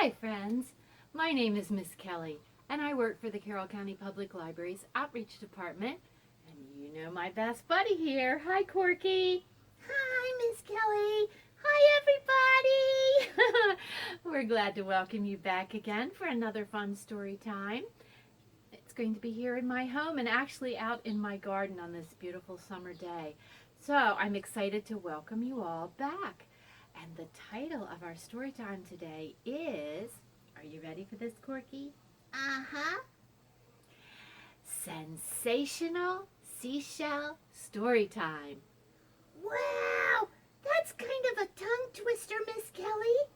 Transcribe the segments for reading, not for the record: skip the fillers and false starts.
Hi friends, my name is Miss Kelley and I work for the Carroll County Public Library's Outreach Department, and you know my best buddy here. Hi Corky. Hi, Miss Kelley. Hi, everybody. We're glad to welcome you back again for another fun story time. It's going to be here in my home and actually out in my garden on this beautiful summer day. So I'm excited to welcome you all back. And the title of our story time today is, are you ready for this, Corky? Uh-huh. Sensational Seashell Story Time. Wow, that's kind of a tongue twister, Miss Kelley.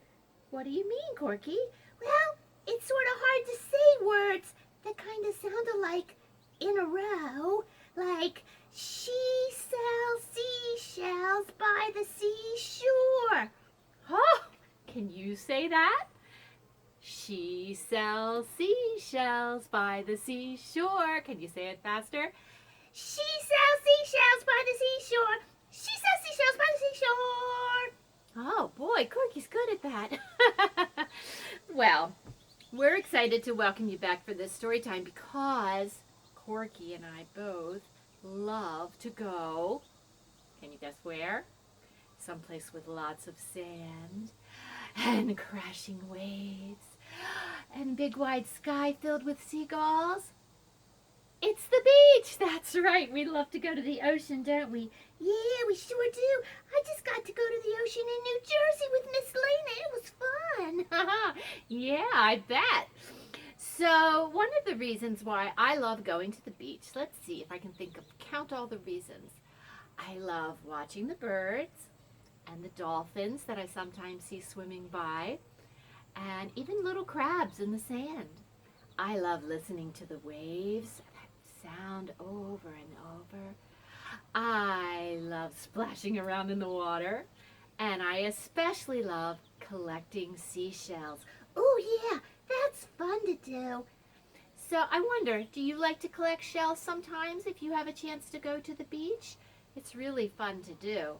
What do you mean, Corky? Well, it's sort of hard to say words that kind of sound alike in a row, like she sells seashells by the seashore. Oh, can you say that? She sells seashells by the seashore. Can you say it faster? She sells seashells by the seashore. She sells seashells by the seashore. Oh boy, Corky's good at that. Well, we're excited to welcome you back for this story time because Corky and I both love to go, can you guess where? Someplace with lots of sand and crashing waves and big wide sky filled with seagulls. It's the beach. That's right. We love to go to the ocean, don't we? Yeah, we sure do. I just got to go to the ocean in New Jersey with Miss Lena. It was fun. Yeah, I bet. So one of the reasons why I love going to the beach, let's see if I can count all the reasons. I love watching the birds and the dolphins that I sometimes see swimming by, and even little crabs in the sand. I love listening to the waves that sound over and over. I love splashing around in the water, and I especially love collecting seashells. Oh yeah, that's fun to do. So I wonder, do you like to collect shells sometimes if you have a chance to go to the beach? It's really fun to do.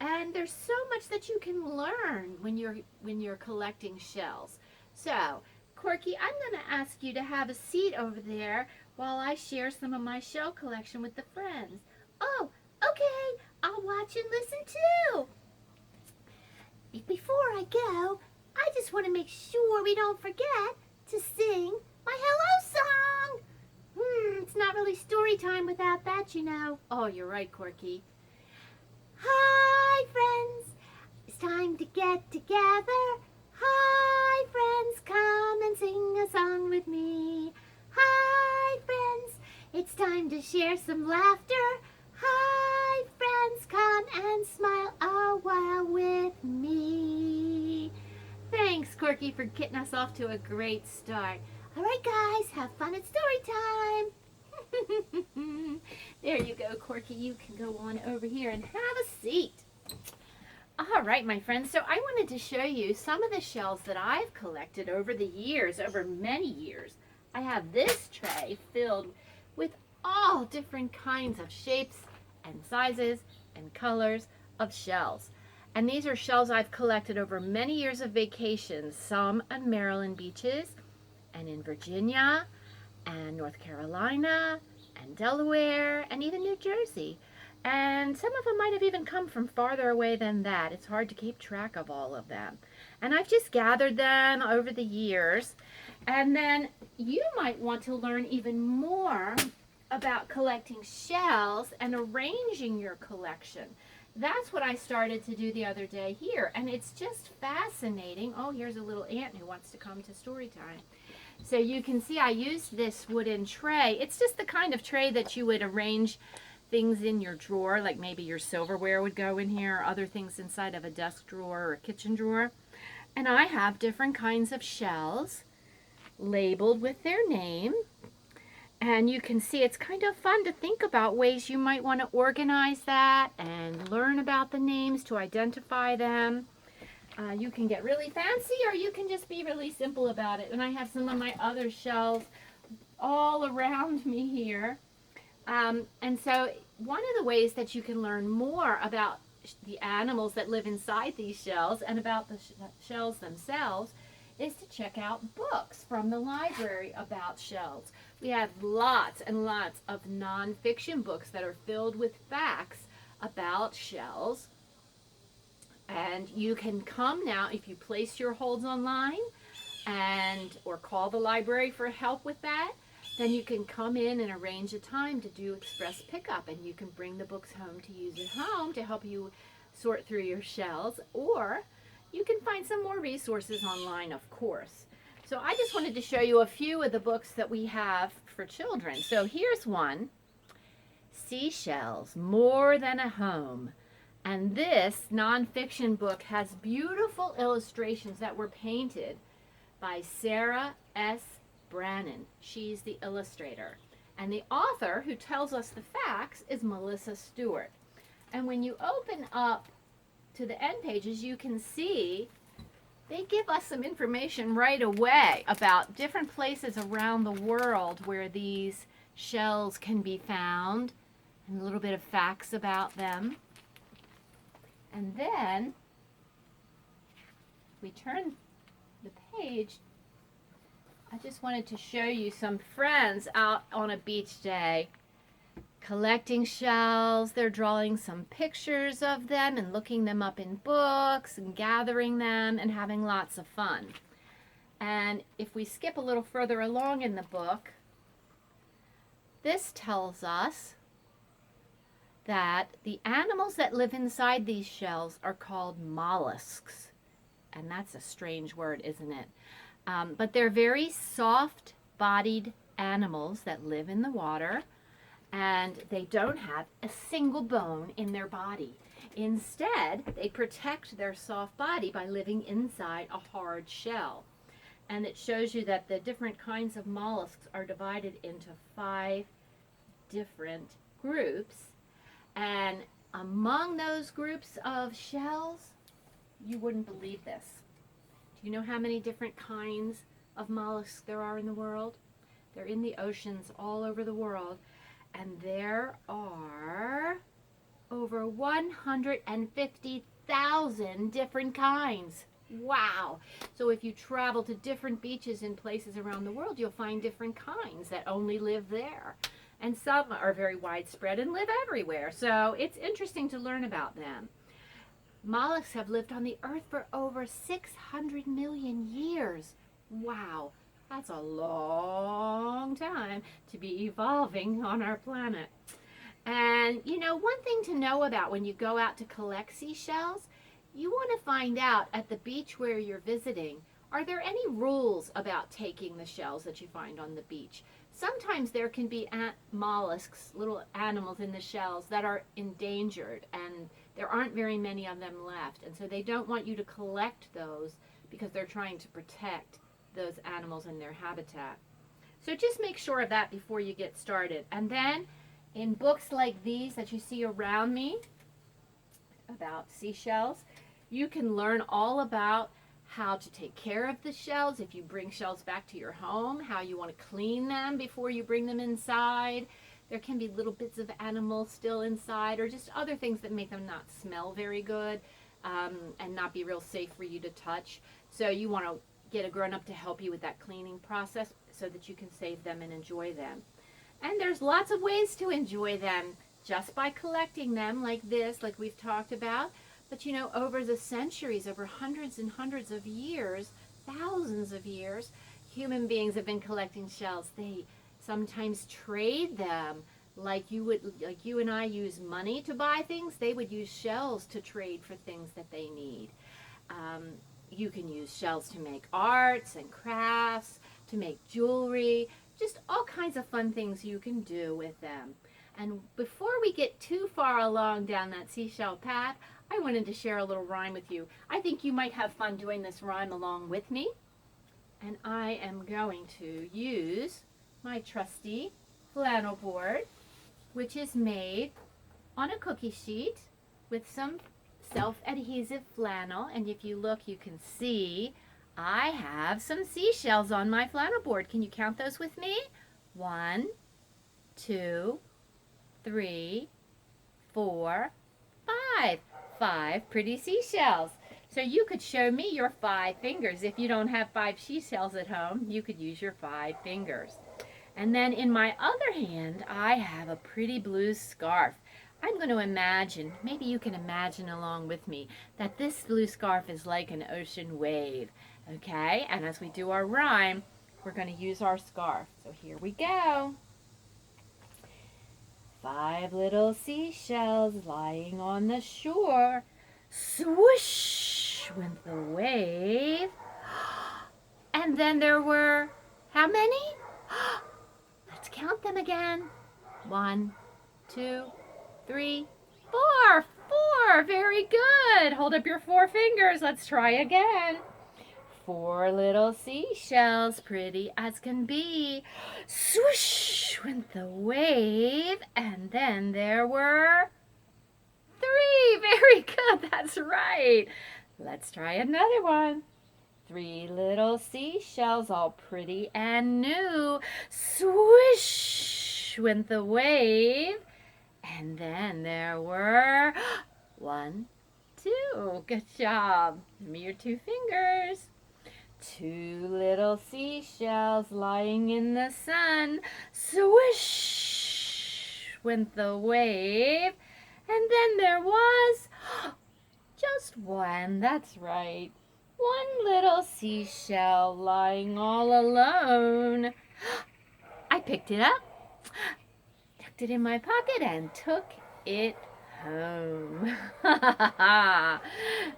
And there's so much that you can learn when you're collecting shells. So, Corky, I'm going to ask you to have a seat over there while I share some of my shell collection with the friends. Oh, okay. I'll watch and listen too. Before I go, I just want to make sure we don't forget to sing my hello song. It's not really story time without that, you know. Oh, you're right, Corky. Hi, friends. It's time to get together. Hi, friends. Come and sing a song with me. Hi, friends. It's time to share some laughter. Hi, friends. Come and smile a while with me. Thanks, Corky, for getting us off to a great start. All right, guys. Have fun at story time. There you go, Corky. You can go on over here and have a seat. All right, my friends. So I wanted to show you some of the shells that I've collected over the years, over many years. I have this tray filled with all different kinds of shapes and sizes and colors of shells. And these are shells I've collected over many years of vacations, some on Maryland beaches and in Virginia and North Carolina and Delaware and even New Jersey. And some of them might have even come from farther away than that. It's hard to keep track of all of them. And I've just gathered them over the years. And then you might want to learn even more about collecting shells and arranging your collection. That's what I started to do the other day here. And it's just fascinating. Oh, here's a little ant who wants to come to story time. So you can see I used this wooden tray. It's just the kind of tray that you would arrange things in your drawer, like maybe your silverware would go in here, or other things inside of a desk drawer or a kitchen drawer. And I have different kinds of shells labeled with their name. And you can see it's kind of fun to think about ways you might want to organize that and learn about the names to identify them. You can get really fancy, or you can just be really simple about it. And I have some of my other shells all around me here. And so one of the ways that you can learn more about the animals that live inside these shells and about the shells themselves is to check out books from the library about shells. We have lots and lots of nonfiction books that are filled with facts about shells. And you can come now if you place your holds online or call the library for help with that. Then you can come in and arrange a time to do express pickup, and you can bring the books home to use at home to help you sort through your shells, or you can find some more resources online, of course. So I just wanted to show you a few of the books that we have for children. So here's one, Seashells, More Than a Home. And this nonfiction book has beautiful illustrations that were painted by Sarah S. Brannon. She's the illustrator. And the author who tells us the facts is Melissa Stewart. And when you open up to the end pages, you can see they give us some information right away about different places around the world where these shells can be found, and a little bit of facts about them. And then we turn the page. I just wanted to show you some friends out on a beach day collecting shells. They're drawing some pictures of them and looking them up in books and gathering them and having lots of fun. And if we skip a little further along in the book, this tells us that the animals that live inside these shells are called mollusks. And that's a strange word, isn't it? But they're very soft-bodied animals that live in the water, and they don't have a single bone in their body. Instead, they protect their soft body by living inside a hard shell. And it shows you that the different kinds of mollusks are divided into 5 different groups. And among those groups of shells, you wouldn't believe this. Do you know how many different kinds of mollusks there are in the world? They're in the oceans all over the world. And there are over 150,000 different kinds. Wow! So if you travel to different beaches in places around the world, you'll find different kinds that only live there. And some are very widespread and live everywhere. So it's interesting to learn about them. Mollusks have lived on the earth for over 600 million years. Wow, that's a long time to be evolving on our planet. And you know, one thing to know about when you go out to collect seashells, you want to find out at the beach where you're visiting, are there any rules about taking the shells that you find on the beach? Sometimes there can be mollusks, little animals in the shells that are endangered, and there aren't very many of them left. And so they don't want you to collect those because they're trying to protect those animals in their habitat. So just make sure of that before you get started. And then in books like these that you see around me about seashells, you can learn all about how to take care of the shells if you bring shells back to your home, how you want to clean them before you bring them inside. There can be little bits of animals still inside, or just other things that make them not smell very good and not be real safe for you to touch. So you want to get a grown-up to help you with that cleaning process so that you can save them and enjoy them. And there's lots of ways to enjoy them just by collecting them like this, like we've talked about. But you know, over the centuries, over hundreds and hundreds of years, thousands of years, human beings have been collecting shells. They sometimes trade them like you and I use money to buy things. They would use shells to trade for things that they need. You can use shells to make arts and crafts, to make jewelry, just all kinds of fun things you can do with them. And before we get too far along down that seashell path, I wanted to share a little rhyme with you. I think you might have fun doing this rhyme along with me. And I am going to use my trusty flannel board, which is made on a cookie sheet with some self-adhesive flannel. And if you look, you can see I have some seashells on my flannel board. Can you count those with me? 1, 2, 3, 4, 5. 5 pretty seashells. So you could show me your 5 fingers. If you don't have 5 seashells at home, you could use your 5 fingers. And then in my other hand, I have a pretty blue scarf. I'm going to imagine, maybe you can imagine along with me, that this blue scarf is like an ocean wave. Okay? And as we do our rhyme, we're going to use our scarf. So here we go. 5 little seashells lying on the shore. Swoosh went the wave. And then there were, how many? Let's count them again. 1, 2, 3, 4. 4. Very good. Hold up your 4 fingers. Let's try again. 4 little seashells, pretty as can be. Swoosh went the wave. And then there were 3. Very good. That's right. Let's try another one. 3 little seashells, all pretty and new. Swoosh went the wave. And then there were 1, 2. Good job. Give me your 2 fingers. 2 little seashells lying in the sun. Swish went the wave. And then there was just 1. That's right. 1 little seashell lying all alone. I picked it up, tucked it in my pocket, and took it home.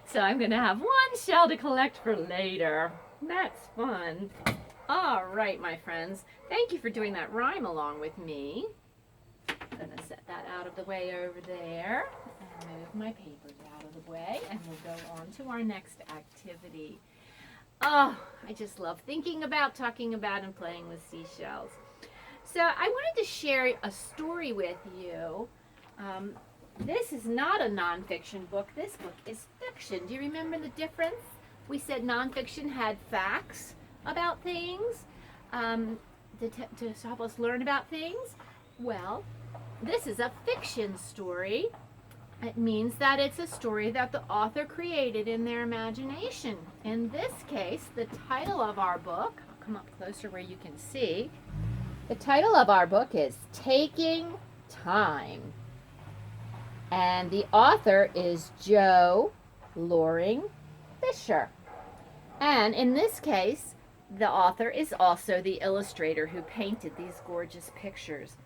So I'm going to have 1 shell to collect for later. That's fun. All right, my friends. Thank you for doing that rhyme along with me. I'm going to set that out of the way over there and move my papers out of the way, and we'll go on to our next activity. Oh, I just love thinking about, talking about, and playing with seashells. So I wanted to share a story with you. This is not a nonfiction book. This book is fiction. Do you remember the difference? We said nonfiction had facts about things to help us learn about things. Well, this is a fiction story. It means that it's a story that the author created in their imagination. In this case, the title of our book, I'll come up closer where you can see. The title of our book is Taking Time. And the author is Joe Loring Fisher. And in this case, the author is also the illustrator who painted these gorgeous pictures.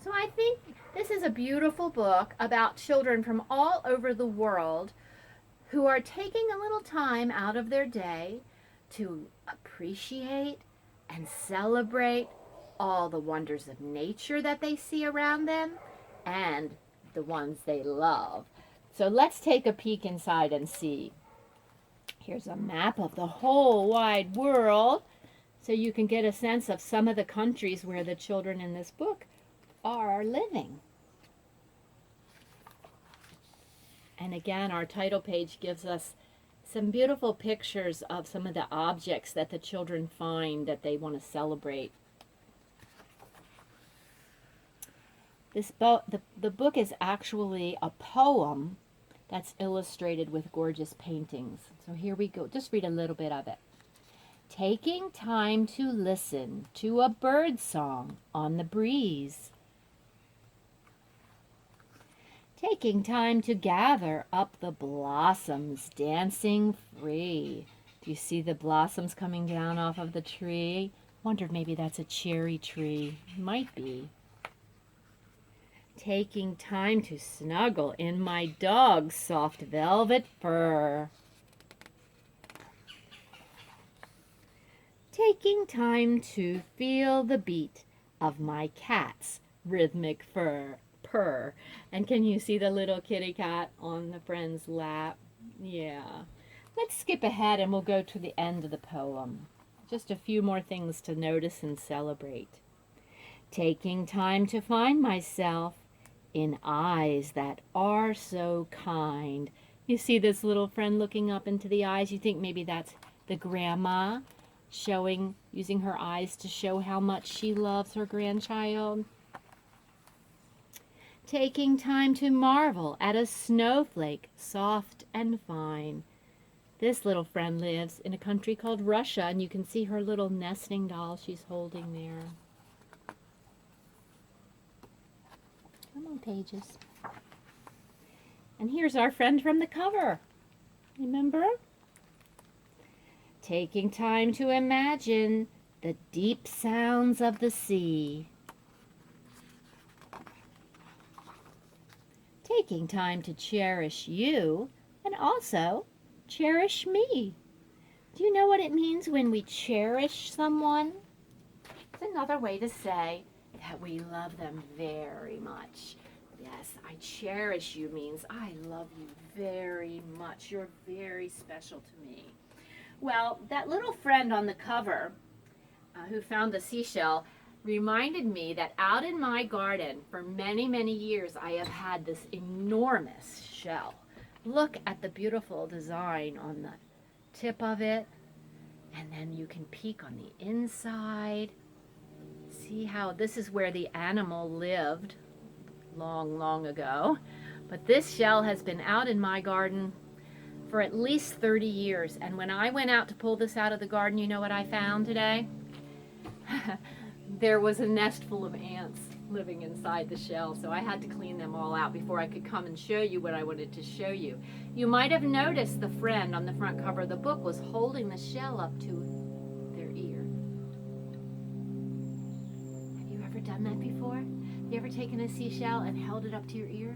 So I think this is a beautiful book about children from all over the world who are taking a little time out of their day to appreciate and celebrate all the wonders of nature that they see around them and the ones they love. So let's take a peek inside and see. Here's a map of the whole wide world so you can get a sense of some of the countries where the children in this book are living. And again, our title page gives us some beautiful pictures of some of the objects that the children find that they want to celebrate. The book is actually a poem that's illustrated with gorgeous paintings. So here we go. Just read a little bit of it. Taking time to listen to a bird song on the breeze. Taking time to gather up the blossoms, dancing free. Do you see the blossoms coming down off of the tree? Wonder if maybe that's a cherry tree. Might be. Taking time to snuggle in my dog's soft velvet fur. Taking time to feel the beat of my cat's rhythmic purr. And can you see the little kitty cat on the friend's lap? Yeah. Let's skip ahead and we'll go to the end of the poem. Just a few more things to notice and celebrate. Taking time to find myself in eyes that are so kind. You see this little friend looking up into the eyes. You think maybe that's the grandma using her eyes to show how much she loves her grandchild. Taking time to marvel at a snowflake, soft and fine. This little friend lives in a country called Russia, and you can see her little nesting doll she's holding there. Come on, pages. And here's our friend from the cover. Remember? Taking time to imagine the deep sounds of the sea. Taking time to cherish you and also cherish me. Do you know what it means when we cherish someone? It's another way to say that we love them very much. Yes, I cherish you means I love you very much. You're very special to me. Well, that little friend on the cover who found the seashell reminded me that out in my garden for many, many years I have had this enormous shell. Look at the beautiful design on the tip of it, and then you can peek on the inside. See how this is where the animal lived long, long ago. But this shell has been out in my garden for at least 30 years. And when I went out to pull this out of the garden, you know what I found today? There was a nest full of ants living inside the shell, so I had to clean them all out before I could come and show you what I wanted to show you. You might have noticed the friend on the front cover of the book was holding the shell up to their ear. Have you ever done that before? Have you ever taken a seashell and held it up to your ear?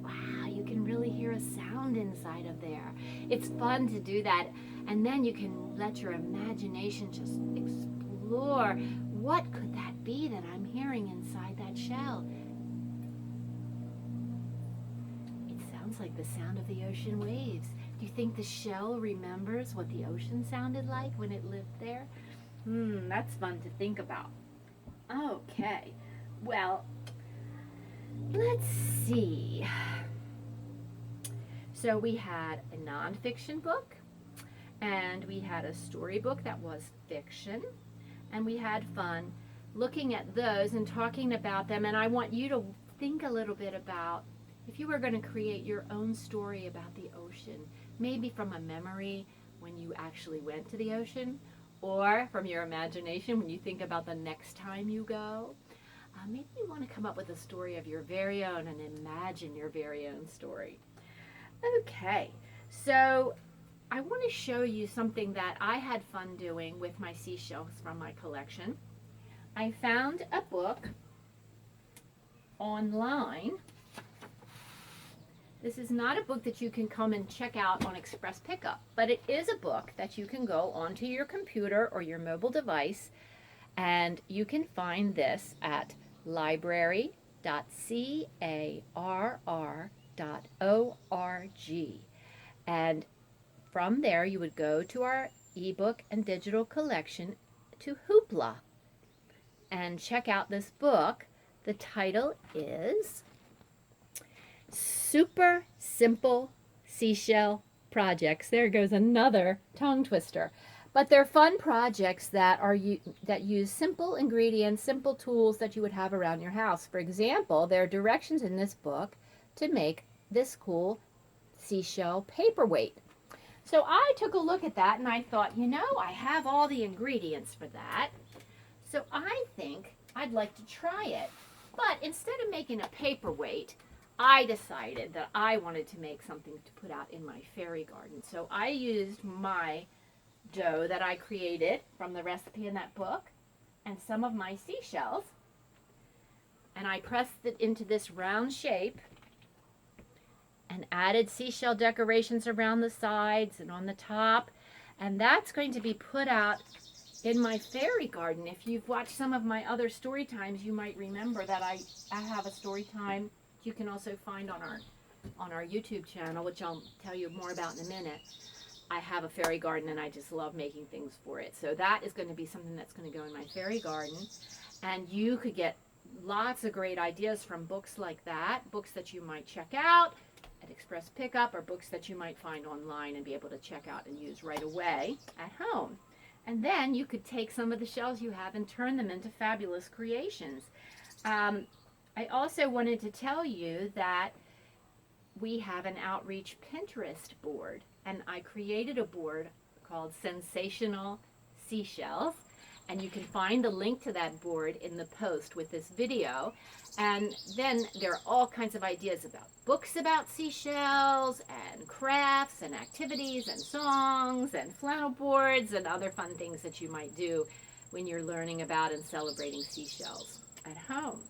Wow, you can really hear a sound inside of there. It's fun to do that, and then you can let your imagination just explore. What could that be that I'm hearing inside that shell? It sounds like the sound of the ocean waves. Do you think the shell remembers what the ocean sounded like when it lived there? That's fun to think about. Okay, well, let's see. So we had a nonfiction book, and we had a storybook that was fiction, and we had fun looking at those and talking about them. And I want you to think a little bit about if you were going to create your own story about the ocean, maybe from a memory when you actually went to the ocean, or from your imagination when you think about the next time you go. Maybe you want to come up with a story of your very own and imagine your very own story. Okay, so I want to show you something that I had fun doing with my seashells from my collection. I found a book online. This is not a book that you can come and check out on Express Pickup, but it is a book that you can go onto your computer or your mobile device, and you can find this at library.carr.org. And from there, you would go to our ebook and digital collection to Hoopla and check out this book. The title is Super Simple Seashell Projects. There goes another tongue twister. But they're fun projects that use simple ingredients, simple tools that you would have around your house. For example, there are directions in this book to make this cool seashell paperweight. So I took a look at that and I thought, you know, I have all the ingredients for that. So I think I'd like to try it. But instead of making a paperweight, I decided that I wanted to make something to put out in my fairy garden. So I used my dough that I created from the recipe in that book and some of my seashells, and I pressed it into this round shape and added seashell decorations around the sides and on the top, and that's going to be put out in my fairy garden. If you've watched some of my other story times, you might remember that I have a story time you can also find on our YouTube channel, which I'll tell you more about in a minute. I have a fairy garden and I just love making things for it. So that is going to be something that's going to go in my fairy garden. And you could get lots of great ideas from books like that, books that you might check out at Express Pickup, or books that you might find online and be able to check out and use right away at home. And then you could take some of the shells you have and turn them into fabulous creations. I also wanted to tell you that we have an outreach Pinterest board, and I created a board called Sensational Seashells, and you can find the link to that board in the post with this video. And then there are all kinds of ideas about books about seashells and crafts and activities and songs and flannel boards and other fun things that you might do when you're learning about and celebrating seashells at home.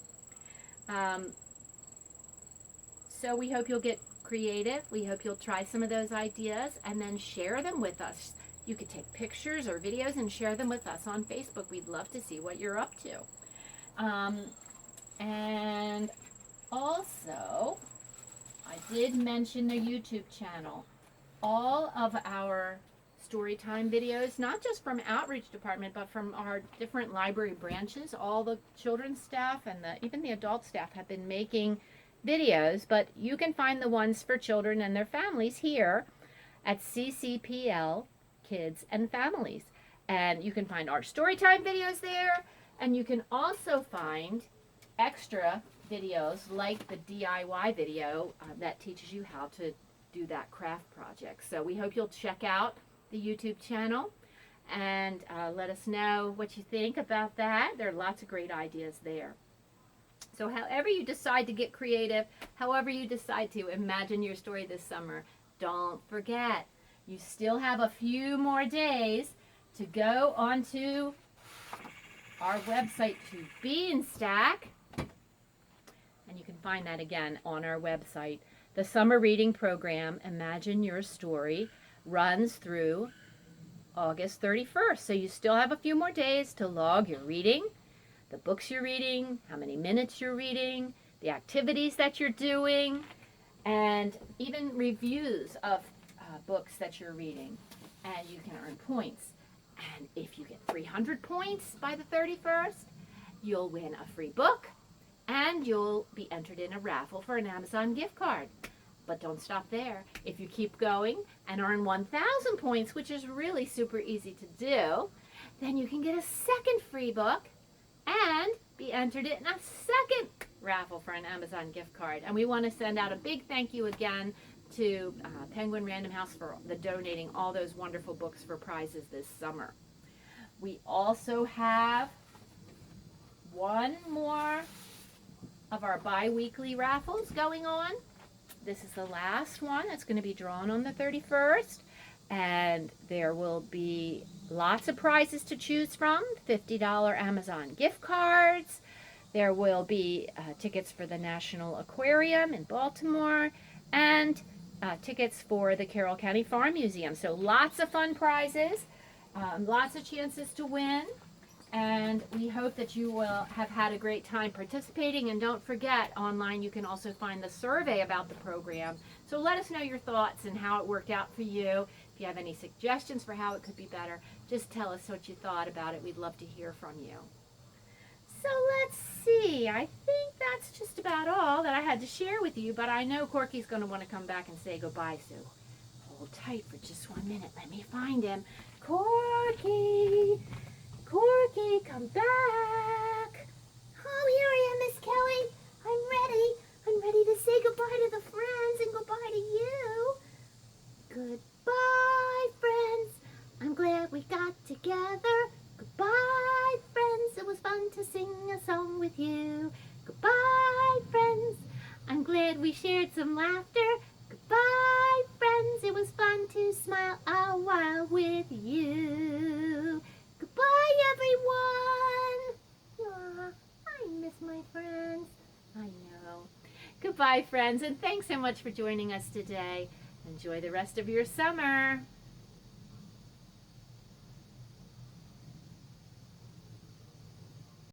So we hope you'll get creative. We hope you'll try some of those ideas and then share them with us. You could take pictures or videos and share them with us on Facebook. We'd love to see what you're up to. And also, I did mention the YouTube channel. All of our Storytime videos, not just from Outreach Department, but from our different library branches, all the children's staff and even the adult staff have been making videos, but you can find the ones for children and their families here at CCPL Kids and Families. And you can find our Storytime videos there, and you can also find extra videos like the DIY video that teaches you how to do that craft project. So we hope you'll check out the YouTube channel and let us know what you think about that. There are lots of great ideas there. So however you decide to get creative, however you decide to imagine your story this summer, don't forget, you still have a few more days to go onto our website to Beanstack. And you can find that again on our website. The summer reading program, Imagine Your Story, runs through August 31st. So you still have a few more days to log your reading, the books you're reading, how many minutes you're reading, the activities that you're doing, and even reviews of books that you're reading. And you can earn points. And if you get 300 points by the 31st, you'll win a free book, and you'll be entered in a raffle for an Amazon gift card. But don't stop there. If you keep going and earn 1,000 points, which is really super easy to do, then you can get a second free book and be entered in a second raffle for an Amazon gift card. And we want to send out a big thank you again to Penguin Random House for donating all those wonderful books for prizes this summer. We also have one more of our bi-weekly raffles going on. This is the last one. It's going to be drawn on the 31st, and there will be lots of prizes to choose from. $50 Amazon gift cards. There will be tickets for the National Aquarium in Baltimore, and tickets for the Carroll County Farm Museum. So lots of fun prizes, lots of chances to win. And we hope that you will have had a great time participating. And don't forget, online you can also find the survey about the program. So let us know your thoughts and how it worked out for you. If you have any suggestions for how it could be better, just tell us what you thought about it. We'd love to hear from you. So let's see. I think that's just about all that I had to share with you. But I know Corky's going to want to come back and say goodbye, so hold tight for just 1 minute. Let me find him. Corky! Corky, come back. Oh, here I am, Miss Kelley. I'm ready. I'm ready to say goodbye to the friends and goodbye to you. Goodbye, friends. I'm glad we got together. Goodbye, friends. It was fun to sing a song with you. Goodbye, friends. I'm glad we shared some laughter. Goodbye, friends. It was fun to smile a while with you. Goodbye, everyone. Aw, I miss my friends. I know. Goodbye, friends, and thanks so much for joining us today. Enjoy the rest of your summer.